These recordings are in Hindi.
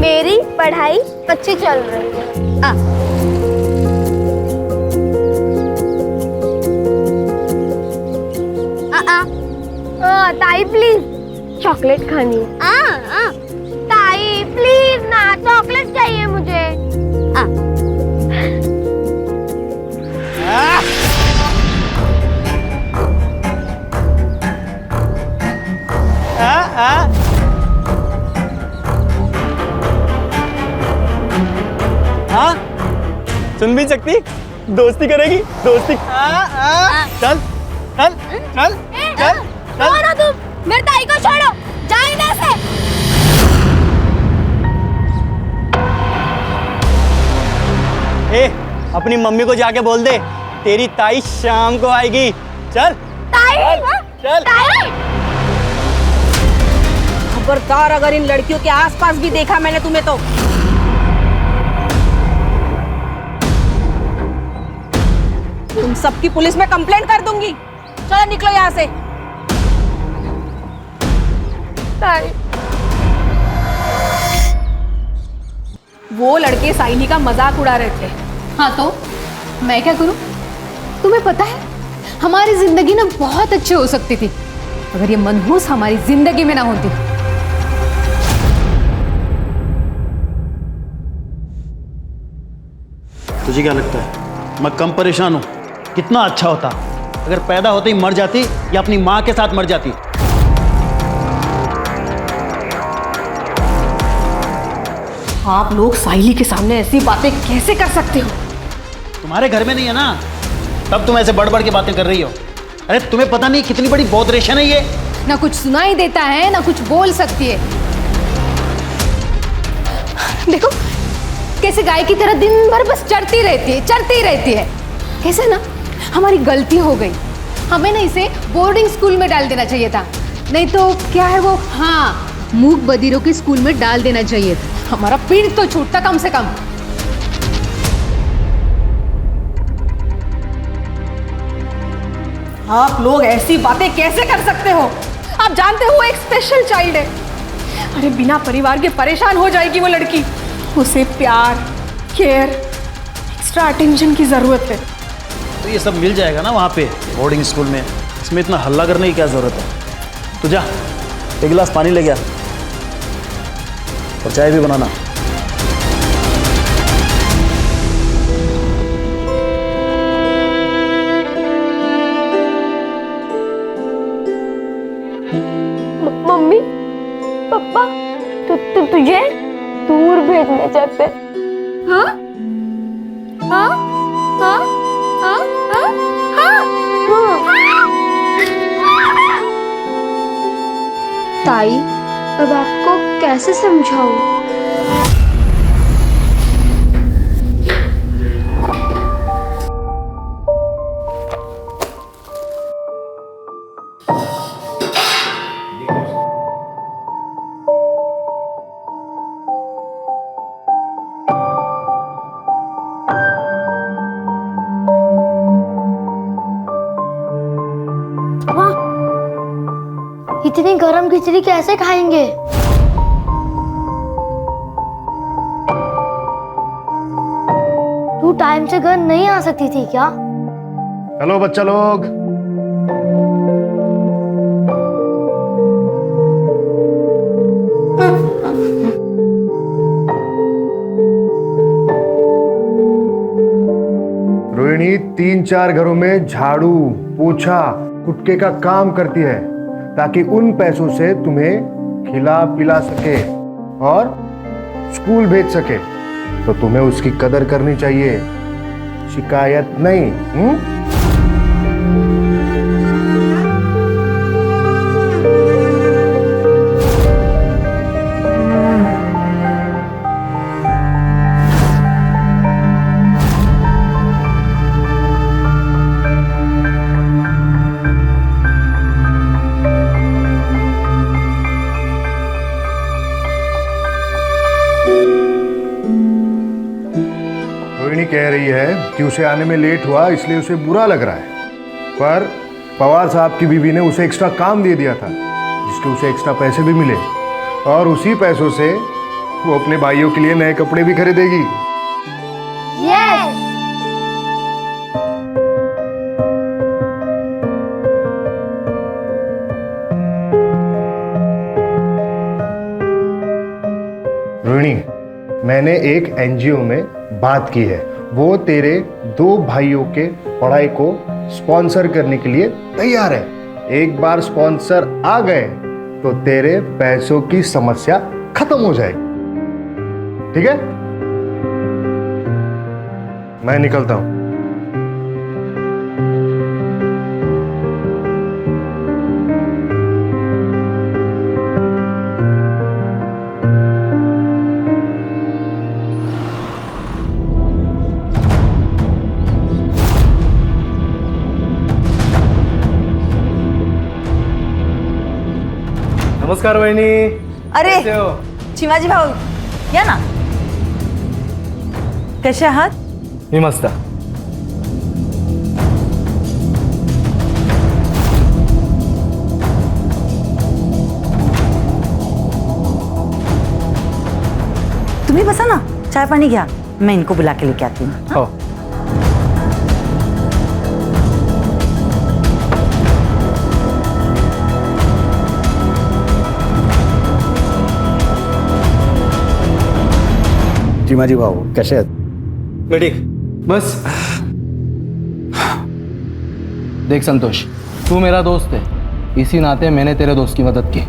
मेरी पढ़ाई अच्छी चल रही है। ताई प्लीज चॉकलेट खानी है। ताई प्लीज ना, चॉकलेट चाहिए मुझे। हाँ, सुन भी सकती, दोस्ती करेगी, दोस्ती। चल चल चल चल छोड़ो तुम, मेरे ताई को छोड़ो, जाओ इधर से। ए, अपनी मम्मी को जाके बोल दे, तेरी ताई शाम को आएगी। चल ताई, चल ताई। खबरदार अगर इन लड़कियों के आसपास भी देखा मैंने तुम्हें तो तुम सबकी पुलिस में कंप्लेंट कर दूंगी। चलो निकलो यहाँ से। ताई, वो लड़के साइनी का मजाक उड़ा रहे थे। हाँ तो मैं क्या करूं? तुम्हें पता है हमारी जिंदगी ना बहुत अच्छी हो सकती थी अगर ये मनहूस हमारी जिंदगी में ना होती। तुझे क्या लगता है मैं कम परेशान हूं? कितना अच्छा होता अगर पैदा होते ही मर जाती या अपनी मां के साथ मर जाती। आप लोग साइली के सामने ऐसी बातें कैसे कर सकते हो? तुम्हारे घर में नहीं है ना, तब तुम ऐसे बढ़ बढ़ के बातें कर रही हो। अरे तुम्हें पता नहीं कितनी बड़ी बौद्रेशन है ये। ना कुछ सुनाई देता है ना कुछ बोल सकती है। देखो कैसे गाय की तरह दिन भर बस चरती रहती है। कैसे ना हमारी गलती हो गई, हमें ना इसे बोर्डिंग स्कूल में डाल देना चाहिए था। नहीं तो क्या है वो, हाँ, मूक बधिरों के स्कूल में डाल देना चाहिए था। हमारा पीठ तो छूटता कम से कम। आप लोग ऐसी बातें कैसे कर सकते हो? आप जानते हो वो एक स्पेशल चाइल्ड है। अरे बिना परिवार के परेशान हो जाएगी वो लड़की। उसे प्यार, केयर, एक्स्ट्रा अटेंशन की जरूरत है। तो ये सब मिल जाएगा ना वहाँ पे बोर्डिंग स्कूल में। इसमें इतना हल्ला करने की क्या जरूरत है? तू जा एक गिलास पानी ले गया और चाय भी बनाना। मम्मी पापा तुझे दूर भेजने चाहते। हाँ हाँ हाँ हाँ हाँ हाँ। ताई, अब आपको कैसे समझाऊं? इतनी गरम खिचड़ी कैसे खाएंगे? तू टाइम से घर नहीं आ सकती थी क्या? हेलो बच्चा लोग, रोहिणी 3-4 घरों में झाड़ू, पोछा, कुटके का काम करती है ताकि उन पैसों से तुम्हें खिला पिला सके और स्कूल भेज सके। तो तुम्हें उसकी कदर करनी चाहिए, शिकायत नहीं। कह रही है कि उसे आने में लेट हुआ इसलिए उसे बुरा लग रहा है, पर पवार साहब की बीवी ने उसे एक्स्ट्रा काम दे दिया था जिसके उसे एक्स्ट्रा पैसे भी मिले और उसी पैसों से वो अपने भाइयों के लिए नए कपड़े भी खरीदेगी। यस। रोहिणी, मैंने एक एनजीओ में बात की है, वो तेरे 2 भाइयों के पढ़ाई को स्पॉन्सर करने के लिए तैयार है। एक बार स्पॉन्सर आ गए तो तेरे पैसों की समस्या खत्म हो जाएगी। ठीक है, मैं निकलता हूं। नमस्कार वहिनी. अरे कसे हो? चिमाजी भाऊ या ना. कसे आहात? मी मस्त. तुम्ही बसा ना, चाय पानी घ्या, मैं इनको बुला के लेके आती हूँ. हो. चिमाजी भाऊ कसे आहेत? मी ठीक. बस. देख संतोष, तू मेरा दोस्त है, इसी नाते मैंने तेरे दोस्त की मदद की,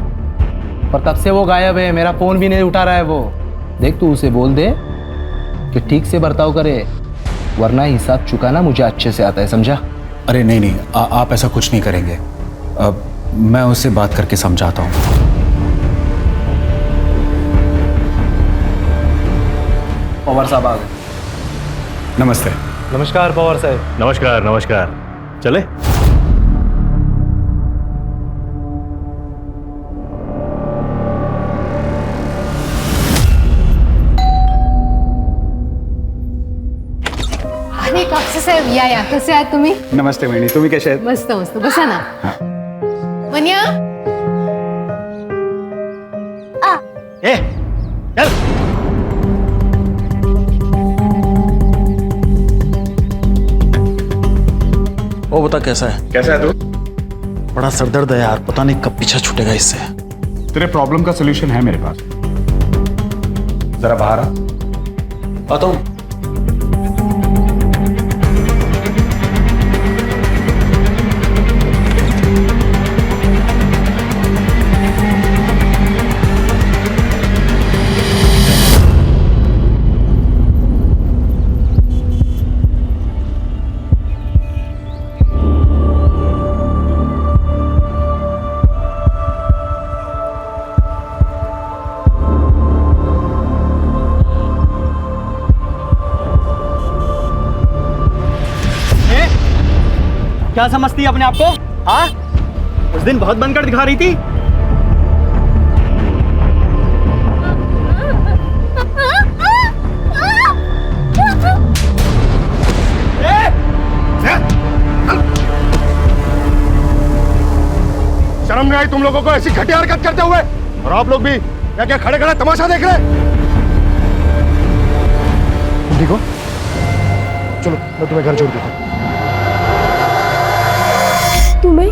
पर तब से वो गायब है, मेरा फोन भी नहीं उठा रहा है वो. देख तू उसे बोल दे कि ठीक से बर्ताव करे, वरना हिसाब चुकाना मुझे अच्छे से आता है, समझा? अरे नहीं नहीं, आप ऐसा कुछ नहीं करेंगे. अब मैं उससे बात करके समझाता हूँ. पवार साहब आ गए. नमस्ते. नमस्कार पवार साहब. नमस्कार नमस्कार. चले. अरे कापसे साहेब या कसे आहात तुम्ही? नमस्ते वहिनी, तुम्ही कसे आहेत? मस्त मस्त, बसा ना. मन्या, ए चल. वो बता कैसा है? कैसा है तू? बड़ा सरदर्द है यार, पता नहीं कब पीछा छूटेगा इससे. तेरे प्रॉब्लम का सोल्यूशन है मेरे पास. जरा बाहर आ. आता हूँ. क्या समझती है अपने आप को? हाँ, उस दिन बहुत बनकर दिखा रही थी. शर्म नहीं आई तुम लोगों को ऐसी घटिया हरकत करते हुए? और आप लोग भी क्या क्या खड़े खड़े तमाशा देख रहे? ठीक हो? चलो मैं तुम्हें घर छोड़ देता हूँ. तुम्हें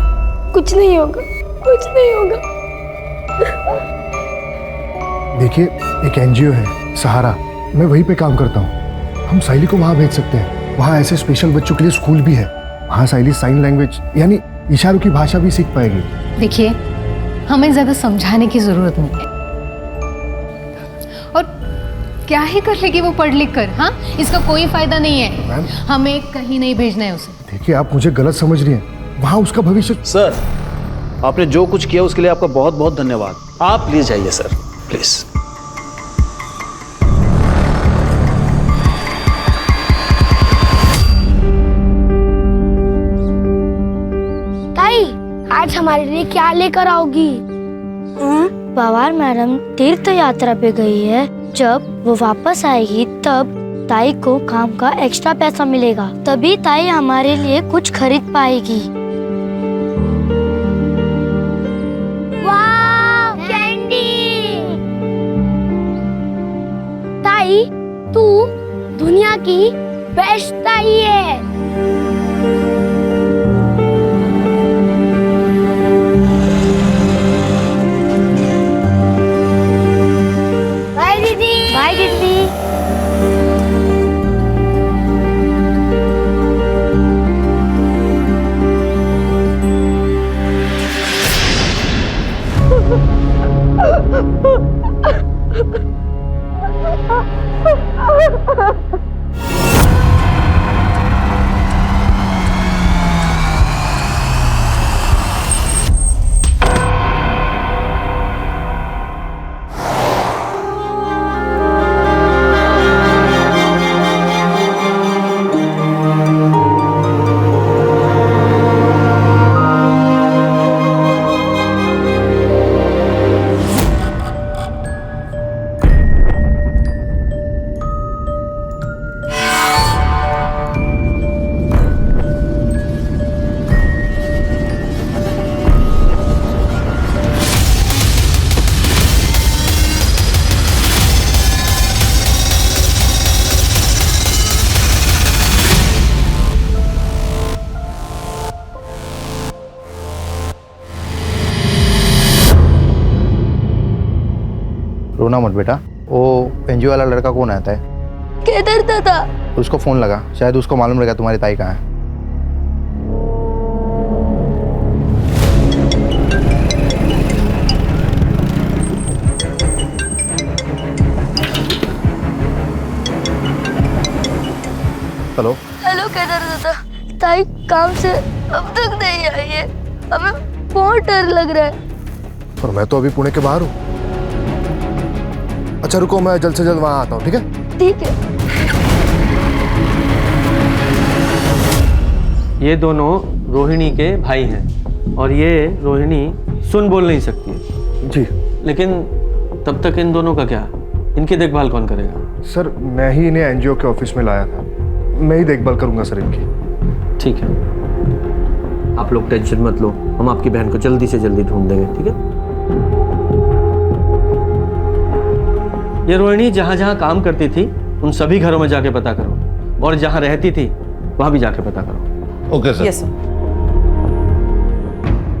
कुछ नहीं होगा, कुछ नहीं होगा. देखिए, एक एनजीओ है सहारा, मैं वहीं पे काम करता हूँ. हम साइली को वहाँ भेज सकते हैं. वहाँ ऐसे स्पेशल बच्चों के लिए स्कूल भी है. वहाँ साइली साइन लैंग्वेज यानी इशारों की भाषा भी सीख पाएगी. देखिए, हमें ज्यादा समझाने की जरूरत नहीं है. और क्या ही कर लेगी वो पढ़ लिख कर? हाँ, इसका कोई फायदा नहीं है. मैम, हमें कहीं नहीं भेजना है उसे. देखिए आप मुझे गलत समझ रही हैं. वहाँ उसका भविष्य. सर, आपने जो कुछ किया उसके लिए आपका बहुत बहुत धन्यवाद. आप प्लीज जाइए सर, प्लीज. ताई, आज हमारे लिए क्या लेकर आओगी? पवार मैडम तीर्थ यात्रा पे गई है. जब वो वापस आएगी तब ताई को काम का एक्स्ट्रा पैसा मिलेगा, तभी ताई हमारे लिए कुछ खरीद पाएगी. वाह, कैंडी! ताई, तू दुनिया की बेस्ट ताई है। बाय दीदी। बाय दीदी। रोना मत बेटा। वो एनजीओ वाला लड़का कौन आता है? केदार दादा। उसको फोन लगा, शायद उसको मालूम रहेगा तुम्हारी ताई कहाँ है। हेलो। हेलो केदार दादा, ताई काम से अब तक नहीं आई है, हमें बहुत डर लग रहा है। और मैं तो अभी पुणे के बाहर हूँ। अच्छा रुको, मैं जल्द से जल्द वहां आता हूँ, ठीक है? ठीक है। ये दोनों रोहिणी के भाई हैं और ये रोहिणी सुन बोल नहीं सकती है। जी। लेकिन तब तक इन दोनों का क्या, इनकी देखभाल कौन करेगा? सर मैं ही इन्हें एनजीओ के ऑफिस में लाया था, मैं ही देखभाल करूंगा सर इनकी। ठीक है, आप लोग टेंशन मत लो, हम आपकी बहन को जल्दी से जल्दी ढूंढ देंगे, ठीक है? ये रोहिणी जहाँ जहाँ काम करती थी उन सभी घरों में जाके पता करो, और जहाँ रहती थी वहाँ भी जाके पता करो। Okay sir. Yes sir.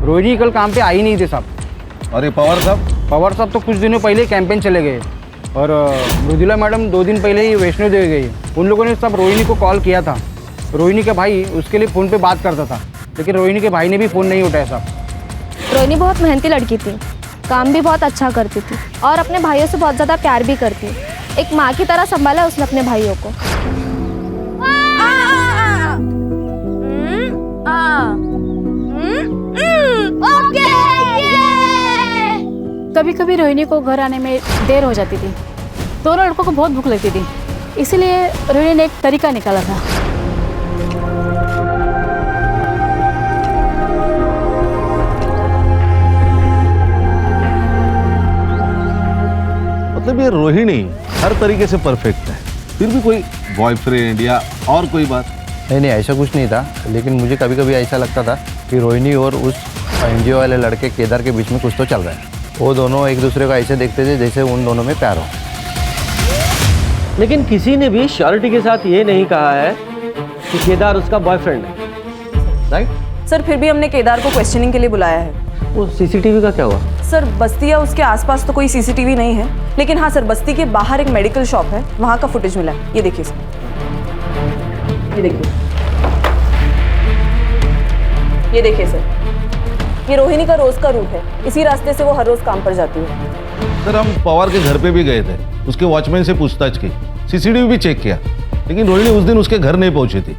Rohini कल काम पे आई नहीं थे साहब। अरे पवार साहब? पवार साहब तो कुछ दिनों पहले कैंपेन चले गए, और मृदुला मैडम 2 दिन पहले ही वैष्णो देवी गई। उन लोगों ने सब रोहिणी को कॉल किया था। रोहिणी का भाई उसके लिए फ़ोन पे बात करता था, लेकिन रोहिणी के भाई ने भी फ़ोन नहीं उठाया साहब। रोहिणी बहुत मेहनती लड़की थी, काम भी बहुत अच्छा करती थी और अपने भाइयों से बहुत ज़्यादा प्यार भी करती। एक माँ की तरह संभाला उसने अपने भाइयों को। कभी कभी रोहिणी को घर आने में देर हो जाती थी। दोनों लड़कों को बहुत भूख लगती थी, इसीलिए रोहिणी ने एक तरीका निकाला था। मतलब ये रोहिणी हर तरीके से परफेक्ट है, फिर भी कोई बॉयफ्रेंड या और कोई बात? नहीं, ऐसा कुछ नहीं था, लेकिन मुझे कभी कभी ऐसा लगता था कि रोहिणी और उस एनजीओ वाले लड़के केदार के बीच में कुछ तो चल रहा है। वो दोनों एक दूसरे को ऐसे देखते थे जैसे उन दोनों में प्यार हो। लेकिन किसी ने भी श्योरिटी के साथ ये नहीं कहा है कि केदार उसका बॉयफ्रेंड है, राइट? सर फिर भी हमने केदार को क्वेश्चनिंग के लिए बुलाया है। वो सीसीटीवी का क्या हुआ? सर बस्ती या उसके आसपास तो कोई सीसीटीवी नहीं है, लेकिन हाँ सर बस्ती के बाहर एक मेडिकल शॉप है, वहाँ का फुटेज मिला है। ये देखिए सर, ये देखिए, ये देखिए सर, ये रोहिणी का रोज का रूट है। इसी रास्ते से वो हर रोज काम पर जाती है। सर हम पवार के घर पे भी गए थे, उसके वॉचमैन से पूछताछ की, सीसीटीवी भी चेक किया, लेकिन रोहिणी उस दिन उसके घर नहीं पहुंची थी।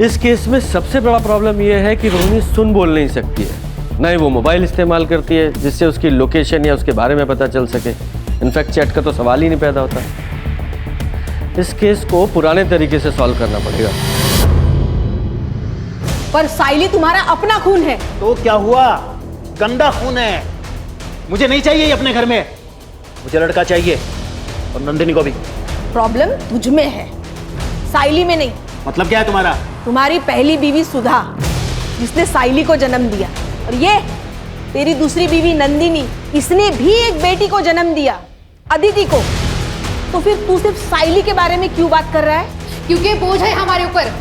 इस केस में सबसे बड़ा प्रॉब्लम यह है कि रोहिणी सुन बोल नहीं सकती है, न ही वो मोबाइल इस्तेमाल करती है जिससे उसकी लोकेशन या उसके बारे में पता चल सके। इनफैक्ट चैट का तो सवाल ही नहीं पैदा होता। इस केस को पुराने तरीके से सॉल्व करना पड़ेगा। पर साइली तुम्हारा अपना खून है। तो क्या हुआ? गंदा खून है। मुझे नहीं चाहिए ये अपने घर में, मुझे लड़का चाहिए, और नंदिनी को भी। प्रॉब्लम तुझ में है, साइली में नहीं। मतलब क्या है तुम्हारा? तुम्हारी पहली बीवी सुधा, जिसने साइली को जन्म दिया, और ये तेरी दूसरी बीवी नंदिनी, इसने भी एक बेटी को जन्म दिया, अदिति को। तो फिर तू सिर्फ साइली के बारे में क्यों बात कर रहा है? क्योंकि बोझ है हमारे ऊपर,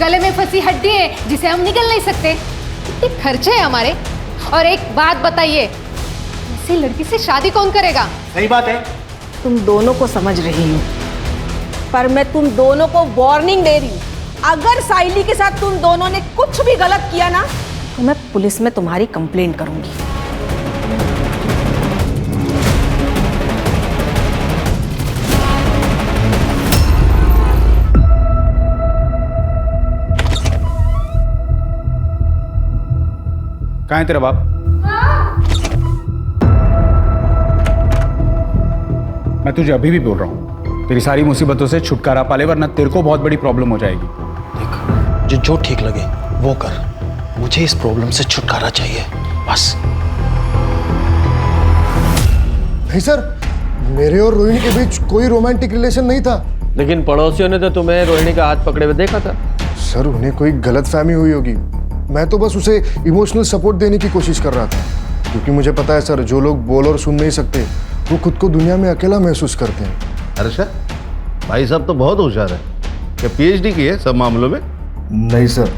गले में फंसी हड्डी है जिसे हम निकल नहीं सकते, इतने खर्चे हैं हमारे। और एक बात बताइए, ऐसी लड़की से शादी कौन करेगा? सही बात है। तुम दोनों को समझ रही हूँ, पर मैं तुम दोनों को वार्निंग दे रही हूँ, अगर साइली के साथ तुम दोनों ने कुछ भी गलत किया ना तो मैं पुलिस में तुम्हारी कंप्लेंट करूंगी। कहाँ है तेरा बाप? मैं तुझे अभी भी बोल रहा हूँ, तेरी सारी मुसीबतों से छुटकारा पा ले, वरना तेरे को बहुत बड़ी प्रॉब्लम हो जाएगी। देख, जो ठीक लगे वो कर, मुझे इस प्रॉब्लम से छुटकारा चाहिए बस। नहीं सर, मेरे और रोहिणी के बीच कोई रोमांटिक रिलेशन नहीं था। लेकिन पड़ोसियों ने तो तुम्हें रोहिणी का हाथ पकड़े हुए देखा था। सर, उन्हें कोई गलतफहमी हुई होगी। मैं तो बस उसे इमोशनल सपोर्ट देने की कोशिश कर रहा था, क्योंकि मुझे पता है सर, जो लोग बोल और सुन नहीं सकते वो खुद को दुनिया में अकेला महसूस करते हैं। हर्षा, भाई साहब तो बहुत होशियार है। क्या पीएचडी की है सब मामलों में? नहीं सर,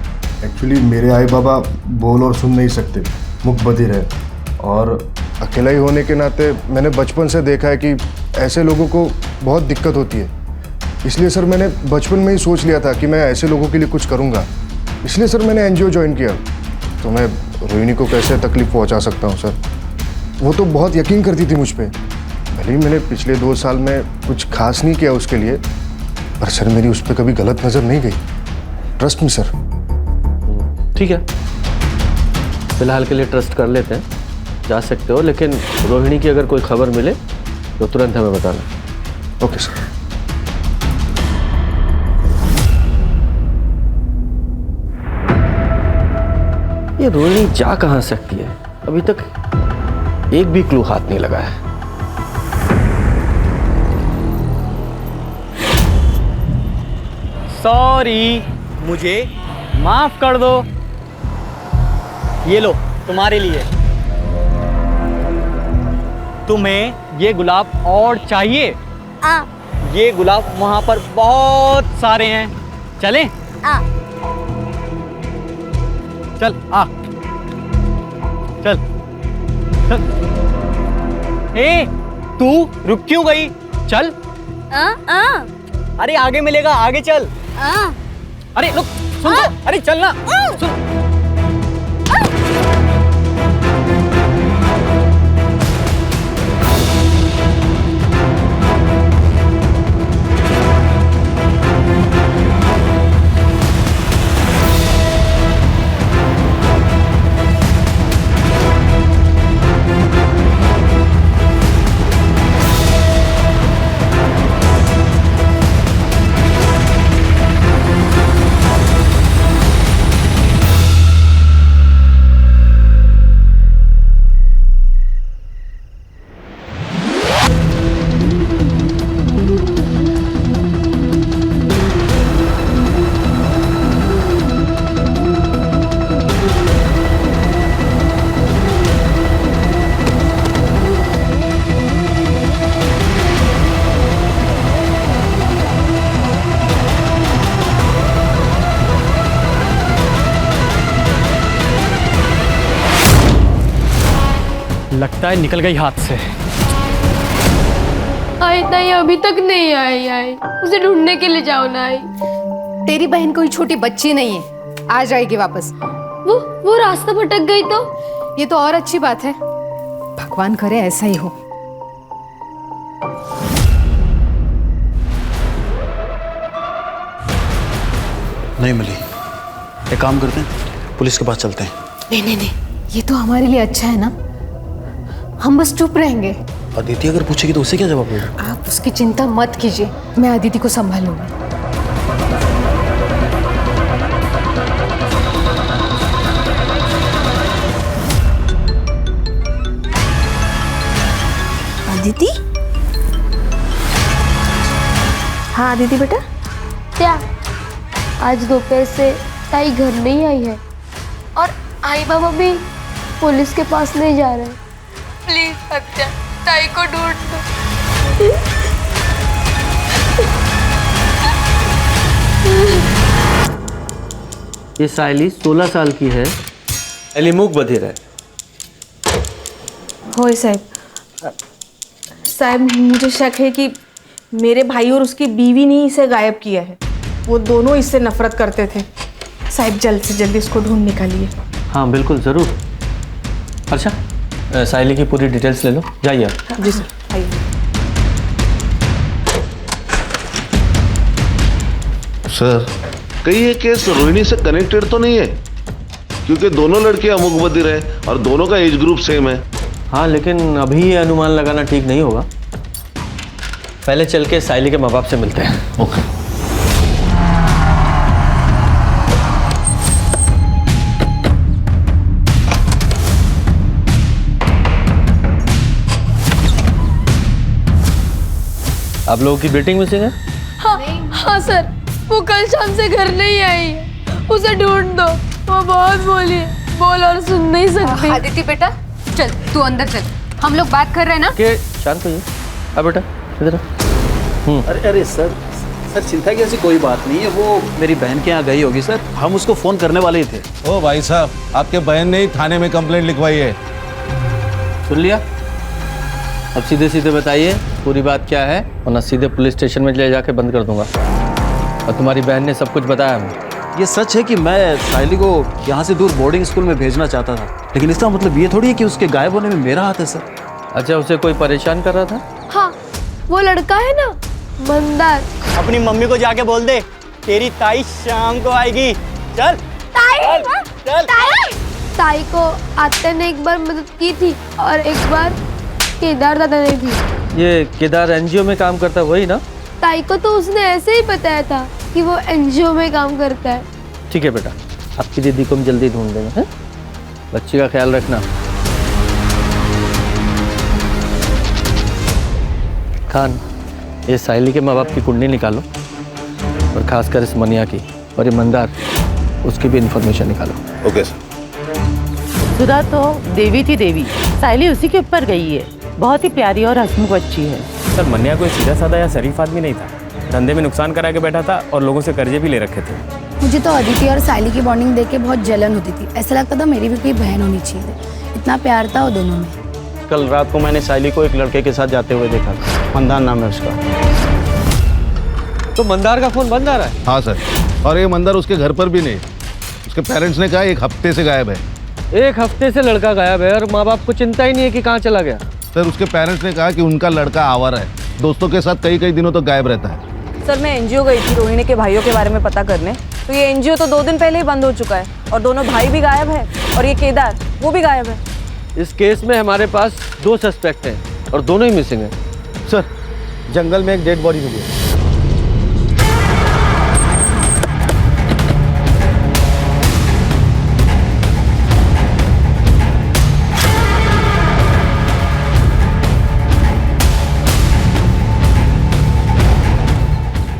एक्चुअली मेरे आई बाबा बोल और सुन नहीं सकते, मुकबधिर है, और अकेला ही होने के नाते मैंने बचपन से देखा है कि ऐसे लोगों को बहुत दिक्कत होती है। इसलिए सर मैंने बचपन में ही सोच लिया था कि मैं ऐसे लोगों के लिए कुछ करूँगा। इसलिए सर मैंने एनजीओ ज्वाइन किया। तो मैं रोहिणी को कैसे तकलीफ पहुंचा सकता हूं सर? वो तो बहुत यकीन करती थी मुझ पे। भले ही मैंने पिछले 2 साल में कुछ खास नहीं किया उसके लिए, पर सर मेरी उस पर कभी गलत नज़र नहीं गई। Trust me sir. ठीक है, फिलहाल के लिए ट्रस्ट कर लेते हैं, जा सकते हो, लेकिन रोहिणी की अगर कोई खबर मिले तो तुरंत हमें बताना। Okay sir. ये रोहिणी जा कहाँ सकती है? अभी तक एक भी क्लू हाथ नहीं लगा है। सॉरी, मुझे माफ कर दो। ये लो तुम्हारे लिए। तुम्हें ये गुलाब और चाहिए? ये गुलाब वहां पर बहुत सारे हैं। चलें? चल आ, चल चल। ए, तू रुक क्यों गई? चल। अरे आगे मिलेगा, आगे चल। अरे रुक, सुन तो, अरे चलना, सुन। लगता है निकल गई हाथ से। आई ताई अभी तक नहीं आई। उसे ढूंढने के लिए जाओ ना। आई, तेरी बहन कोई छोटी बच्ची नहीं है, आ जाएगी वापस। वो रास्ता भटक गई तो? ये तो और अच्छी बात है, भगवान करे ऐसा ही हो। नहीं मिली। एक काम करते हैं, पुलिस के पास चलते हैं। नहीं, ये तो हमारे लिए अच्छा है ना, हम बस चुप रहेंगे। अदिति अगर पूछेगी तो उसे क्या जवाब देगा? आप उसकी चिंता मत कीजिए, मैं अदिति को संभालूंगी। अदिति? हाँ अदिति बेटा। क्या आज दोपहर से ताई घर नहीं आई है और आई बाबा भी पुलिस के पास नहीं जा रहे? प्लीज सत्या, ताई को ढूंढ दो। ये सायली 16 साल की है, सायली मूक बधिर है। होय साहब, साहब मुझे शक है कि मेरे भाई और उसकी बीवी ने इसे गायब किया है। वो दोनों इससे नफरत करते थे। साहब जल्द से जल्द इसको ढूंढ निकालिए। हाँ बिल्कुल ज़रूर। अच्छा, सायली की पूरी डिटेल्स ले लो, जाइए आप। जी सर, आइए। सर, कहीं ये केस रोहिणी से कनेक्टेड तो नहीं है? क्योंकि दोनों लड़के अमुक बधिर हैं और दोनों का एज ग्रुप सेम है। हाँ, लेकिन अभी ये अनुमान लगाना ठीक नहीं होगा। पहले चल के सायली के माँ बाप से मिलते हैं। ओके। आप लोगों की बेटिंग मिसिंग है? हाँ सर, वो कल शाम से घर नहीं आई है। उसे ढूंढ दो। वो बहुत बोली, बोल और सुन नहीं सकती। आदित्य बेटा चल, तू अंदर चल, हम लोग बात कर रहे हैं ना। के शांत होइए। अब बेटा इधर। अरे सर चिंता की ऐसी कोई बात नहीं है। वो मेरी बहन के यहाँ गई होगी सर, हम उसको फ़ोन करने वाले ही थे। ओ भाई साहब, आपके बहन ने ही थाने में कंप्लेंट लिखवाई है। सुन लिया? अब सीधे सीधे बताइए पूरी बात क्या है, वरना सीधे पुलिस स्टेशन में ले जाके बंद कर दूंगा। और तुम्हारी बहन ने सब कुछ बताया हमें। ये सच है कि मैं सायली को यहाँ से दूर बोर्डिंग स्कूल में भेजना चाहता था, लेकिन इसका मतलब ये थोड़ी है कि उसके गायब होने में मेरा हाथ है सर। अच्छा, उसे कोई परेशान कर रहा था? हाँ, वो लड़का है ना, मंदार। अपनी मम्मी को जाके बोल दे तेरी ताई शाम को आएगी। चल ताई, चल। ताई को आते ने एक बार मदद की थी और एक बार केदार दादा ने भी। ये केदार एनजीओ में काम करता है वही ना? ताई को तो उसने ऐसे ही बताया था कि वो एनजीओ में काम करता है। ठीक है बेटा, आपकी दीदी को हम जल्दी ढूंढ देंगे, हैं? बच्ची का ख्याल रखना। खान, ये सायली के माँ बाप की कुंडली निकालो और खासकर इस मनिया की, और ये मंदार, उसकी भी इंफॉर्मेशन निकालो। Okay sir. सुधा तो देवी थी देवी, सायली उसी के ऊपर गई है। बहुत ही प्यारी और हंसमुख बच्ची है। सर, मन्या कोई सीधा साधा या शरीफ आदमी नहीं था। धंधे में नुकसान करा के बैठा था और लोगों से कर्जे भी ले रखे थे। मुझे तो अदिति और सायली की बॉन्डिंग देख के बहुत जलन होती थी। ऐसा लगता था मेरी भी कोई बहन होनी चाहिए। इतना प्यार था वो दोनों में। कल रात को मैंने सायली को एक लड़के के साथ जाते हुए देखा था, मंदार नाम है उसका। तो मंदार का फोन बंद आ रहा है? हाँ सर, और ये मंदार उसके घर पर भी नहीं। उसके पेरेंट्स ने कहा 1 हफ्ते से गायब है। 1 हफ्ते से लड़का गायब है और माँ बाप को चिंता ही नहीं है कि कहाँ चला गया। सर, उसके पेरेंट्स ने कहा कि उनका लड़का आवारा है, दोस्तों के साथ कई दिनों तक गायब रहता है। सर, मैं एनजीओ गई थी रोहिणी के भाइयों के बारे में पता करने, तो ये एनजीओ तो 2 दिन पहले ही बंद हो चुका है और दोनों भाई भी गायब है और ये केदार वो भी गायब है। इस केस में हमारे पास 2 सस्पेक्ट हैं और दोनों ही मिसिंग हैं। सर, जंगल में एक डेड बॉडी मिली है।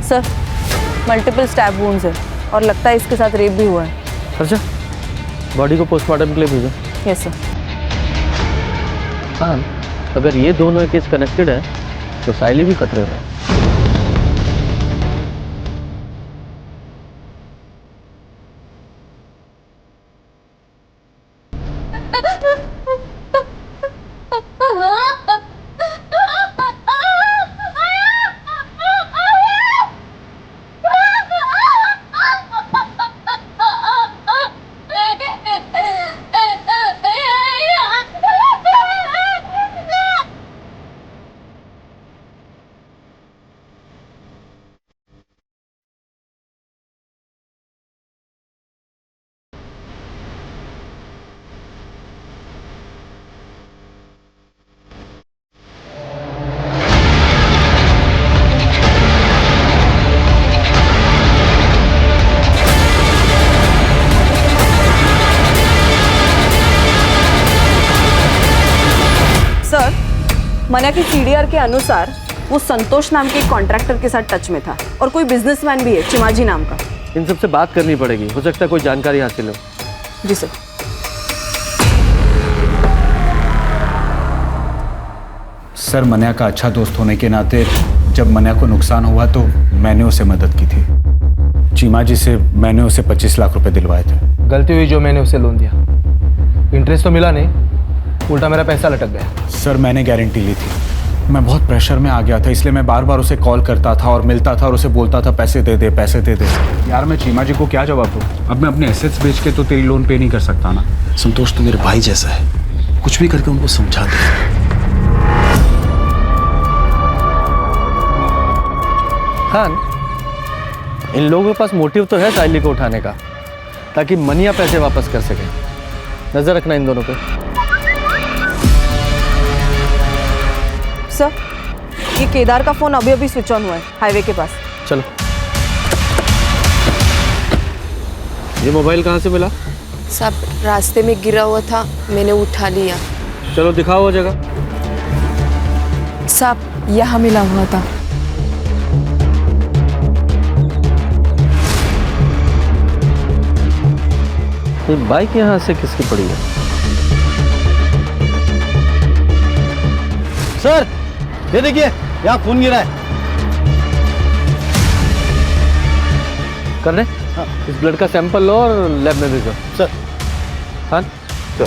सर, मल्टीपल स्टैब वुंड्स है और लगता है इसके साथ रेप भी हुआ है। अच्छा, बॉडी को पोस्टमार्टम के लिए भेजो। Yes sir. हाँ, अगर ये दोनों केस कनेक्टेड है तो सायली भी खतरे में है। सर, मन्या की सीडीआर के अनुसार वो संतोष नाम के एक कॉन्ट्रैक्टर के साथ टच में था और कोई बिजनेसमैन भी है चिमाजी नाम का। इन सबसे बात करनी पड़ेगी, हो सकता है कोई जानकारी हासिल हो। जी सर। सर, मन्या का अच्छा दोस्त होने के नाते जब मन्या को नुकसान हुआ तो मैंने उसे मदद की थी। चीमा जी से मैंने उसे 25 लाख रुपए दिलवाए थे। गलती हुई जो मैंने उसे लोन दिया, इंटरेस्ट तो मिला नहीं, उल्टा मेरा पैसा लटक गया। सर मैंने गारंटी ली थी, मैं बहुत प्रेशर में आ गया था, इसलिए मैं बार बार उसे कॉल करता था और मिलता था और उसे बोलता था पैसे दे दे पैसे दे दे। यार मैं चीमा जी को क्या जवाब दूँ? अब मैं अपने एसेट्स बेच के तो तेरी लोन पे नहीं कर सकता ना। संतोष तो मेरे भाई जैसा है, कुछ भी करके उनको समझा दे। खान, इन लोगों के पास मोटिव तो है साइली को उठाने का, ताकि मनिया पैसे वापस कर सके। नजर रखना इन दोनों पे। सर, ये केदार का फोन अभी अभी स्विच ऑन हुआ है हाईवे के पास। चलो। ये मोबाइल कहाँ से मिला? सब रास्ते में गिरा हुआ था, मैंने उठा लिया। चलो दिखाओ वो जगह। सब यहाँ मिला हुआ था। ये बाइक यहाँ से किसकी पड़ी है? सर ये देखिए, यहाँ खून गिरा है। कर रहे? हाँ। इस ब्लड का सैंपल लो और लैब में भेजो। सर। खान, चलो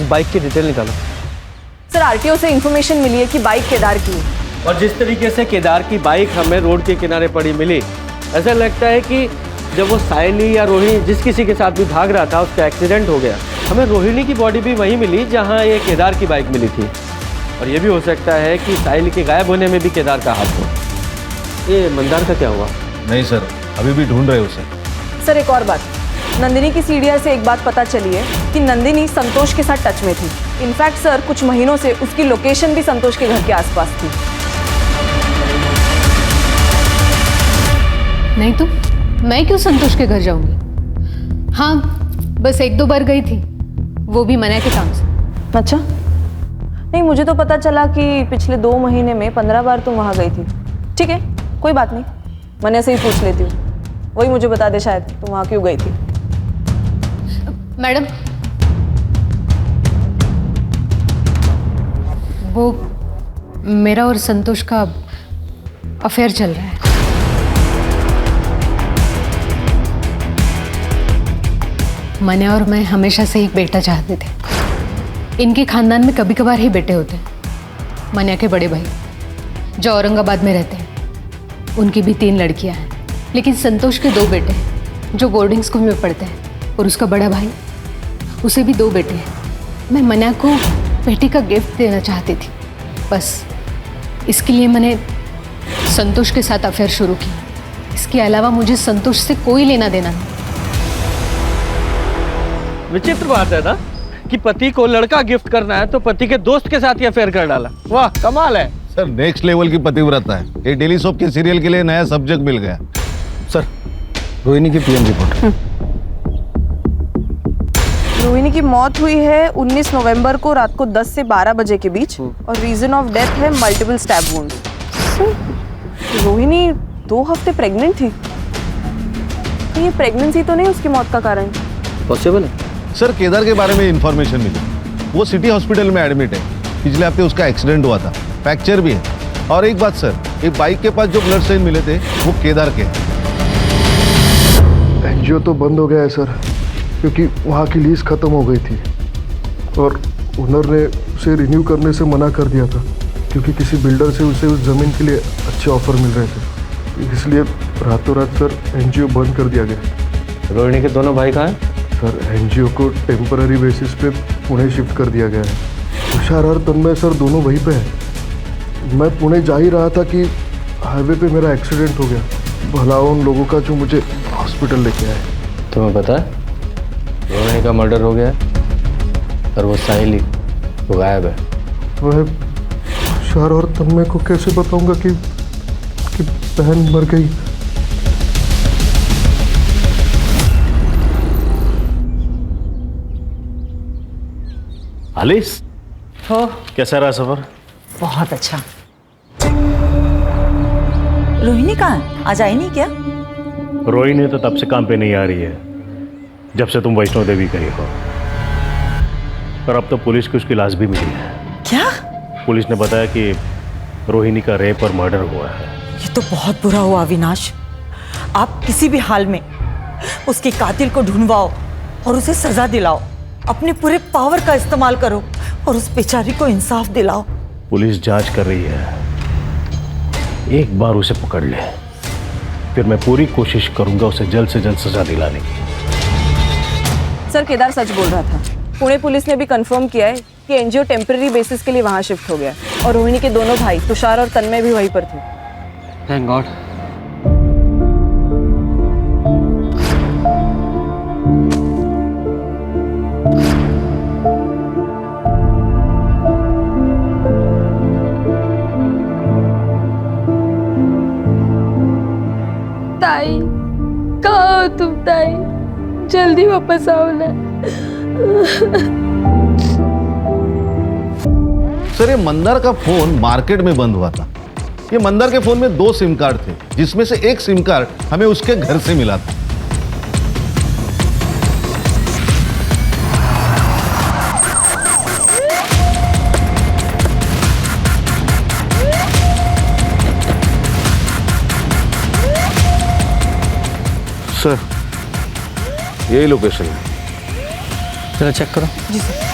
इस बाइक की डिटेल निकालो। सर आरटीओ से इंफॉर्मेशन मिली है कि बाइक केदार की है। और जिस तरीके से केदार की बाइक हमें रोड के किनारे पड़ी मिली, ऐसा लगता है कि जब वो साइली या रोहिणी जिस किसी के साथ भी भाग रहा था उसका एक्सीडेंट हो गया। हमें रोहिणी की बॉडी भी वहीं मिली जहां ये केदार की बाइक मिली थी। और ये भी हो सकता है कि साइली के गायब होने में भी केदार का हाथ हो। ये मंदार का क्या हुआ? नहीं सर, अभी भी ढूंढ रहे उसे। सर एक और बात, नंदिनी की सीडीआर से एक बात पता चली है कि नंदिनी संतोष के साथ टच में थी। इनफैक्ट सर कुछ महीनों से उसकी लोकेशन भी संतोष के घर के आसपास थी। नहीं तो मैं क्यों संतोष के घर जाऊंगी? हाँ, बस 1-2 बार गई थी, वो भी मना के काम से। अच्छा, नहीं मुझे तो पता चला कि पिछले 2 महीने में 15 बार तुम वहाँ गई थी। ठीक है, कोई बात नहीं, मैंने ऐसे ही पूछ लेती हूँ। वही मुझे बता दे शायद तुम वहाँ क्यों गई थी। मैडम, वो मेरा और संतोष का अफेयर चल रहा है। मने और मैं हमेशा से एक बेटा चाहते थे। इनके खानदान में कभी कभार ही बेटे होते हैं। मनिया के बड़े भाई जो औरंगाबाद में रहते हैं, उनकी भी 3 लड़कियां हैं, लेकिन संतोष के 2 बेटे हैं जो बोर्डिंग स्कूल में पढ़ते हैं। और उसका बड़ा भाई, उसे भी 2 बेटे हैं। मैं मनिया को बेटी का गिफ्ट देना चाहती थी, बस इसके लिए मैंने संतोष के साथ अफेयर शुरू किया। इसके अलावा मुझे संतोष से कोई लेना देना नहीं। विचित्र बात है ना कि पति को लड़का गिफ्ट करना है तो पति के दोस्त के साथ ही अफेयर कर डाला। वाह कमाल है। सर नेक्स्ट लेवल की पतिव्रता है। ये डेली सोप के सीरियल के लिए नया सब्जेक्ट मिल गया। सर रोहिणी की पीएम रिपोर्ट। रोहिणी की मौत हुई है 19 नवंबर को रात को 10 से 12 बजे के बीच और रीजन ऑफ डेथ है मल्टीपल स्टैब वुंड्स। रोहिणी 2 हफ्ते प्रेग्नेंट थी, तो ये प्रेगनेंसी तो नहीं उसकी मौत का कारण? पॉसिबल है। सर केदार के बारे में इंफॉर्मेशन मिली, वो सिटी हॉस्पिटल में एडमिट है। पिछले हफ्ते उसका एक्सीडेंट हुआ था, फ्रैक्चर भी है। और एक बात सर, एक बाइक के पास जो ब्लड साइन मिले थे वो केदार के। एनजीओ तो बंद हो गया है सर, क्योंकि वहाँ की लीज खत्म हो गई थी और ओनर ने उसे रिन्यू करने से मना कर दिया था, क्योंकि किसी बिल्डर से उसे उस ज़मीन के लिए अच्छे ऑफर मिल रहे थे। इसलिए रातों रात सर एनजीओ बंद कर दिया गया। रोहिणी के दोनों भाई कहाँ हैं? सर एनजीओ को टेम्पररी बेसिस पे पुणे शिफ्ट कर दिया गया है। तुषार और तन्मय सर दोनों वहीं पे हैं। मैं पुणे जा ही रहा था कि हाईवे पे मेरा एक्सीडेंट हो गया। भला उन लोगों का जो मुझे हॉस्पिटल लेके आए। तुम्हें पता है रोहिणी का मर्डर हो गया और वो साहिली वो गायब है। मैं तुषार और तन्मय को कैसे बताऊंगा कि बहन मर गई? आलिस, कैसा रहा सफर? बहुत अच्छा। रोहिणी कहाँ? आज आई नहीं क्या? रोहिणी तो तब से काम पे नहीं आ रही है जब से तुम वैष्णो देवी गई हो। पर अब तो पुलिस को उसकी लाश भी मिली है। क्या? पुलिस ने बताया कि रोहिणी का रेप और मर्डर हुआ है। ये तो बहुत बुरा हुआ अविनाश। आप किसी भी हाल में उसके कातिल को ढूंढवाओ और उसे सजा दिलाओ। अपने पूरे पावर का इस्तेमाल करो और उस बेचारी को इंसाफ दिलाओ। पुलिस जांच कर रही है, एक बार उसे पकड़ ले, फिर मैं पूरी कोशिश करूंगा उसे जल्द से जल्द सजा दिलाने की। सर केदार सच बोल रहा था। पुणे पुलिस ने भी कंफर्म किया है कि एनजीओ टेम्पररी बेसिस के लिए वहां शिफ्ट हो गया और रोहिणी के दोनों भाई तुषार और तन्मय भी वहीं पर थे। Thank God. ताई, कहाँ हो तुम ताई? जल्दी वापस आओ ना। सर, ये मंदार का फोन मार्केट में बंद हुआ था। ये मंदार के फोन में 2 सिम कार्ड थे, जिसमें से एक सिम कार्ड हमें उसके घर से मिला था। सर, यही लोकेशन है। चलो चेक करो। जी सर।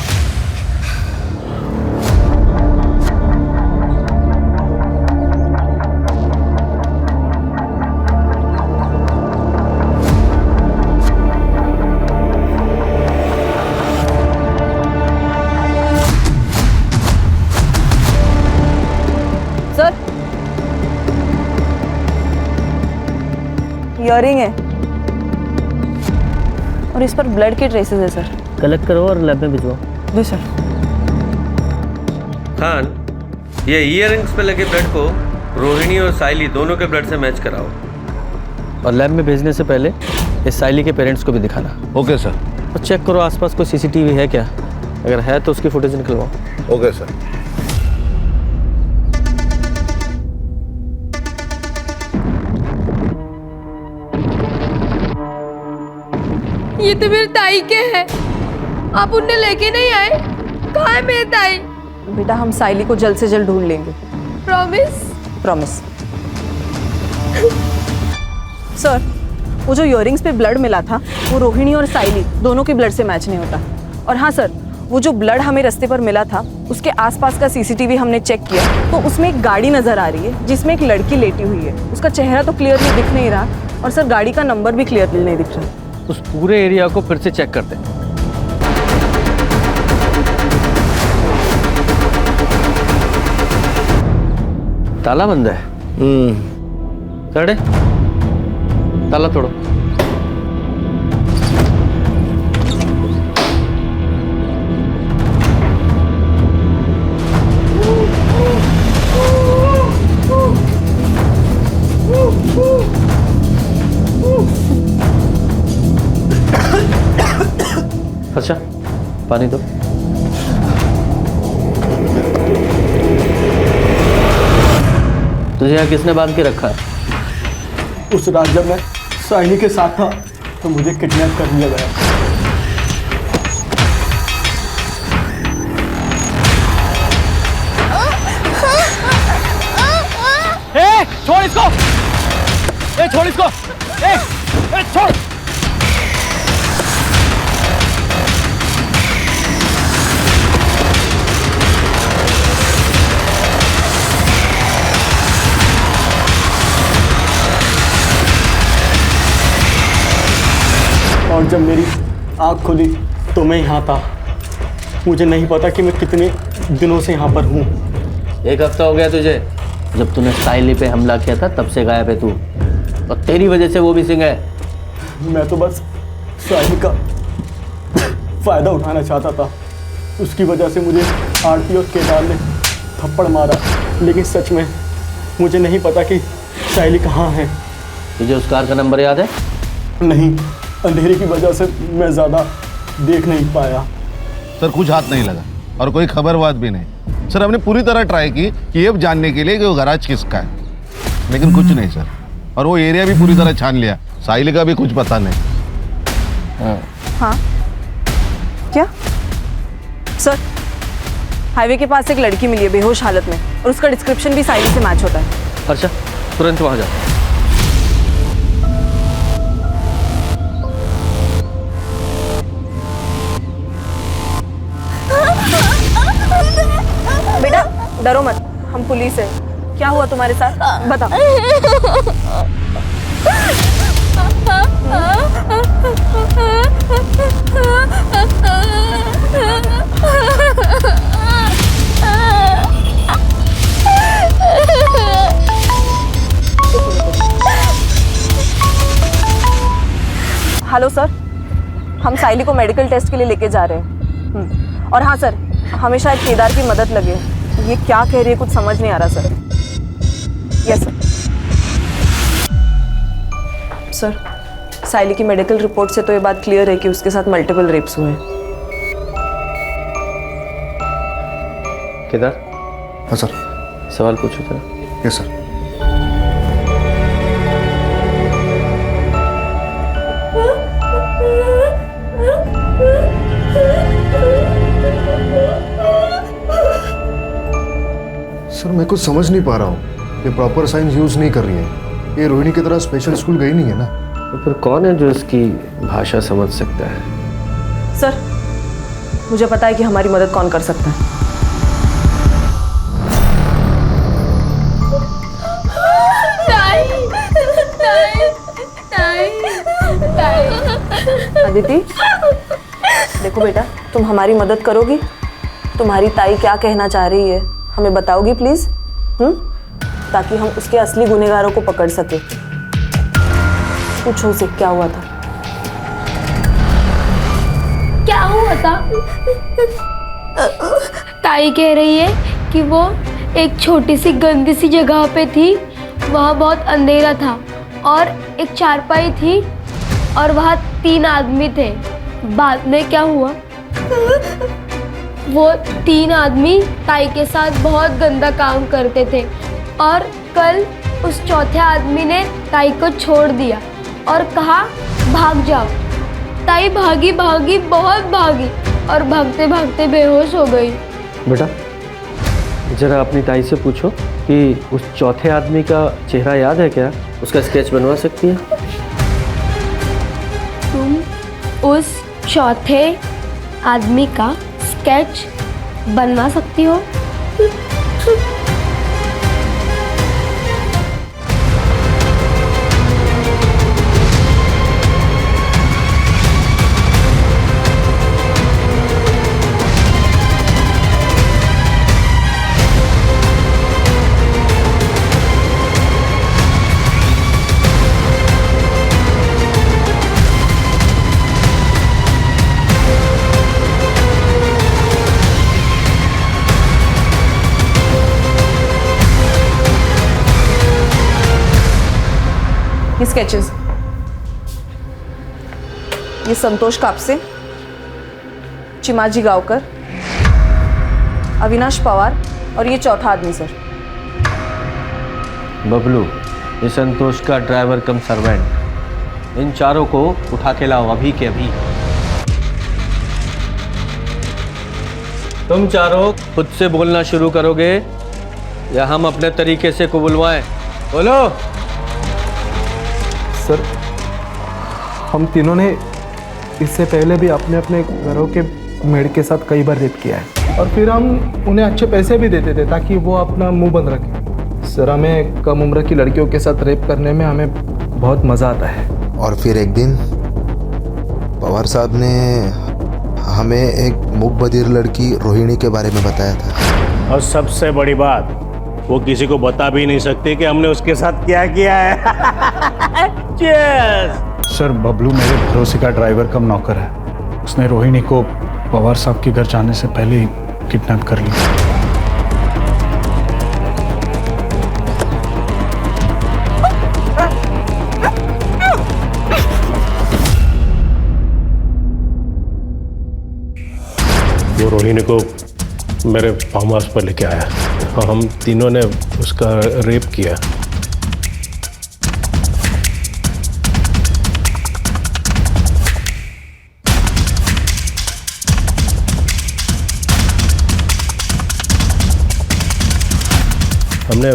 सर, ईयरिंग है और इस पर ब्लड के ट्रेसेस है सर। कलेक्ट करो और लैब में भिजवाओ। जी सर। खान, ये ईयरिंग्स पे लगे ब्लड को रोहिणी और साइली दोनों के ब्लड से मैच कराओ और लैब में भेजने से पहले इस साइली के पेरेंट्स को भी दिखाना। Okay sir. और चेक करो आसपास कोई सीसीटीवी है क्या, अगर है तो उसकी फुटेज निकलवाओ। Okay sir. ये तो मेरे ताई के हैं। आप उन्हें लेके नहीं आए? कहाँ है मेरे ताई? बेटा, हम साइली को जल्द से जल्द ढूंढ लेंगे। प्रॉमिस? प्रॉमिस। सर, वो जो ईयरिंग्स पे ब्लड मिला था वो रोहिणी और साइली दोनों के ब्लड से मैच नहीं होता। और हाँ सर, वो जो ब्लड हमें रास्ते पर मिला था उसके आसपास का सीसीटीवी हमने चेक किया तो उसमें एक गाड़ी नजर आ रही है जिसमें एक लड़की लेटी हुई है। उसका चेहरा तो क्लियरली दिख नहीं रहा और सर गाड़ी का नंबर भी क्लियरली नहीं दिख रहा। उस पूरे एरिया को फिर से चेक करते हैं। ताला बंद है। चढ़े, ताला तोड़ो। अच्छा, पानी दो। तुझे यहाँ किसने बांध के रखा है? उस रात जब मैं साइली के साथ था तो मुझे किडनैप कर लिया गया। छोड़ इसको! छोड़ इसको! छोड़! और जब मेरी आँख खुली तो मैं यहाँ था। मुझे नहीं पता कि मैं कितने दिनों से यहाँ पर हूँ। 1 हफ्ता हो गया तुझे। जब तूने साइली पे हमला किया था तब से गायब है तू, और तेरी वजह से वो भी सिंह है। मैं तो बस साइली का फ़ायदा उठाना चाहता था। उसकी वजह से मुझे आरती और केदार ने थप्पड़ मारा, लेकिन सच में मुझे नहीं पता कि साइली कहाँ है। तुझे उस कार का नंबर याद है? नहीं, अंधेरे की वजह से मैं ज़्यादा देख नहीं पाया। सर, कुछ हाथ नहीं लगा और कोई खबरबात भी नहीं। सर, हमने पूरी तरह ट्राई की कि ये जानने के लिए कि वो गैराज किसका है, लेकिन कुछ नहीं सर। और वो एरिया भी पूरी तरह छान लिया, साहिल का भी कुछ पता नहीं। हाँ, क्या सर? हाईवे के पास एक लड़की मिली है बेहोश हालत में और उसका डिस्क्रिप्शन भी साहिल से मैच होता है। अच्छा, तुरंत वहाँ जा। डरो मत, हम पुलिस है। क्या हुआ तुम्हारे साथ, बताओ। हेलो सर, हम साइली को मेडिकल टेस्ट के लिए लेके जा रहे हैं। और हाँ सर, हमें शायद केदार की मदद लगे। ये क्या कह रही है कुछ समझ नहीं आ रहा सर। Yes sir. सर, साइली की मेडिकल रिपोर्ट से तो ये बात क्लियर है कि उसके साथ मल्टीपल रेप्स हुए हैं। केदार। हाँ सर। सवाल पूछो जरा। Yes sir. सर मैं कुछ समझ नहीं पा रहा हूँ, ये प्रॉपर साइंस यूज नहीं कर रही है। ये रोहिणी की तरह स्पेशल स्कूल गई नहीं है ना। तो फिर कौन है जो इसकी भाषा समझ सकता है? सर, मुझे पता है कि हमारी मदद कौन कर सकता है। अदिति, देखो बेटा, तुम हमारी मदद करोगी? तुम्हारी ताई क्या कहना चाह रही है हमें बताओगी प्लीज? ताकि हम उसके असली गुनहगारों को पकड़ सके। पूछो उसे क्या हुआ था। क्या हुआ था? ताई कह रही है कि वो एक छोटी सी गंदी सी जगह पे थी, वहाँ बहुत अंधेरा था और एक चारपाई थी और वहाँ 3 आदमी थे। बाद में क्या हुआ, वो 3 आदमी ताई के साथ बहुत गंदा काम करते थे और कल उस चौथे आदमी ने ताई को छोड़ दिया और कहा भाग जाओ। ताई भागी भागी बहुत भागी और भागते भागते बेहोश हो गई। बेटा जरा अपनी ताई से पूछो कि उस चौथे आदमी का चेहरा याद है क्या? उसका स्केच बनवा सकती है? तुम उस चौथे आदमी का स्केच बनवा सकती हो? स्केचेस, ये संतोष कापसे, चिमाजी गांवकर, अविनाश पवार और ये चौथा आदमी सर। बबलू, ये संतोष का ड्राइवर कम सर्वेंट। इन चारों को उठा के लाओ अभी के अभी। तुम चारों खुद से बोलना शुरू करोगे या हम अपने तरीके से को बुलवाएं? बोलो। सर, हम तीनों ने इससे पहले भी अपने अपने घरों के मेड के साथ कई बार रेप किया है और फिर हम उन्हें अच्छे पैसे भी देते थे ताकि वो अपना मुंह बंद रखें। सर, हमें कम उम्र की लड़कियों के साथ रेप करने में हमें बहुत मज़ा आता है। और फिर एक दिन पवार साहब ने हमें एक मूक बधिर लड़की रोहिणी के बारे में बताया था। और सबसे बड़ी बात, वो किसी को बता भी नहीं सकती कि हमने उसके साथ क्या किया है। सर, बबलू मेरे भरोसे का ड्राइवर कम नौकर है। उसने रोहिणी को पवार साहब के घर जाने से पहले ही किडनैप कर लिया। वो रोहिणी को मेरे फार्म हाउस पर लेके आया और हम तीनों ने उसका रेप किया। हमने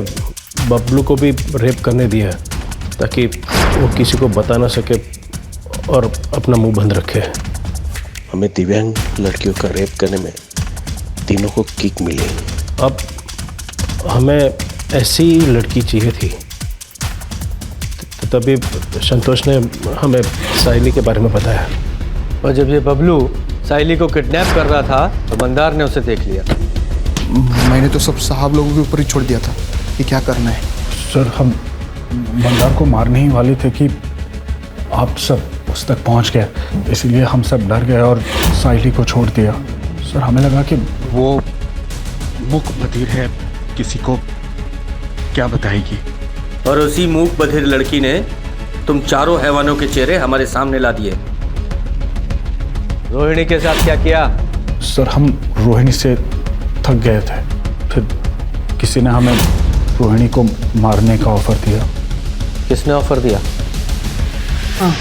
बबलू को भी रेप करने दिया ताकि वो किसी को बता ना सके और अपना मुंह बंद रखे। हमें दिव्यांग लड़कियों का रेप करने में तीनों को किक मिली। अब हमें ऐसी लड़की चाहिए थी। तभी संतोष ने हमें साइली के बारे में बताया। और जब ये बबलू साइली को किडनैप कर रहा था तो मंदार ने उसे देख लिया। मैंने तो सब साहब लोगों के ऊपर ही छोड़ दिया था कि क्या करना है। सर हम मंदार को मारने ही वाले थे कि आप सब उस तक पहुंच गए, इसलिए हम सब डर गए और साइली को छोड़ दिया। सर हमें लगा कि वो मूक बधिर है, किसी को क्या बताएगी। और उसी मूक बधिर लड़की ने तुम चारों हैवानों के चेहरे हमारे सामने ला दिए। रोहिणी के साथ क्या किया? सर हम रोहिणी से थक गए थे, फिर किसी ने हमें रोहिणी को मारने का ऑफर दिया। किसने ऑफर दिया? हाँ,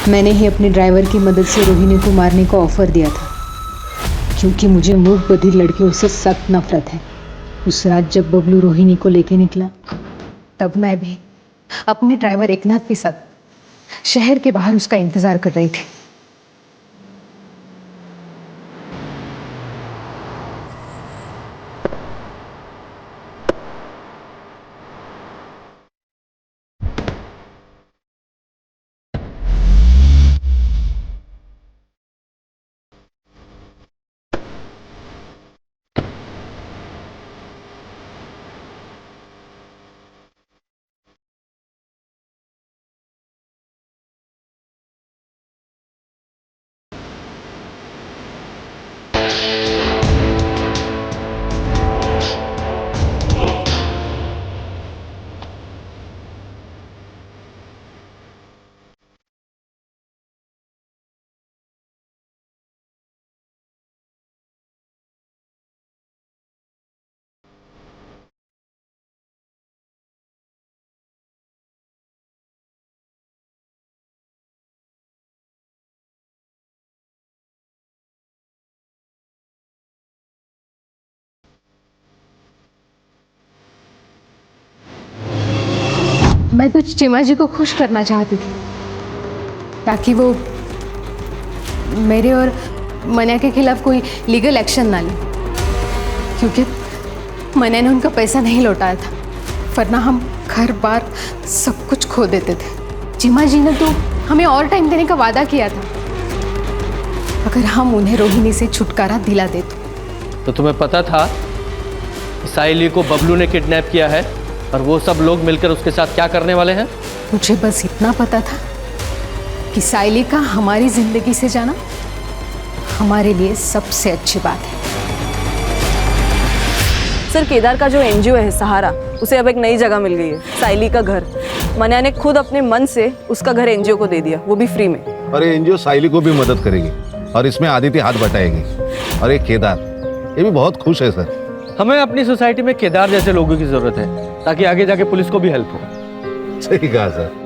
मैंने ही अपने ड्राइवर की मदद से रोहिणी को मारने का ऑफर दिया था, क्योंकि मुझे मूक बधिर लड़कियों से सख्त नफरत है। उस रात जब बबलू रोहिणी को लेके निकला, तब मैं भी अपने ड्राइवर एकनाथ के साथ शहर के बाहर उसका इंतजार कर रही थी। मैं तो चिमा जी को खुश करना चाहती थी, ताकि वो मेरे और मन्या के खिलाफ कोई लीगल एक्शन ना ले, क्योंकि मन्या ने उनका पैसा नहीं लौटाया था, वरना हम घर बार सब कुछ खो देते थे। चिमा जी ने तो हमें और टाइम देने का वादा किया था, अगर हम उन्हें रोहिणी से छुटकारा दिला देते। तो तुम्हें पता था साइली को बबलू ने किडनैप किया है और वो सब लोग मिलकर उसके साथ क्या करने वाले हैं? मुझे बस इतना पता था कि साइली का हमारी जिंदगी से जाना हमारे लिए सबसे अच्छी बात है। सर, केदार का जो एनजीओ है सहारा, उसे अब एक नई जगह मिल गई है, साइली का घर। मन्या ने खुद अपने मन से उसका घर एनजीओ को दे दिया, वो भी फ्री में। और ये एनजीओ साइली को भी मदद करेगी और इसमें आदित्य हाथ बटाएगी। और ये केदार, ये भी बहुत खुश है सर। हमें अपनी सोसाइटी में केदार जैसे लोगों की जरूरत है, ताकि आगे जाके पुलिस को भी हेल्प हो। सही कहा सर।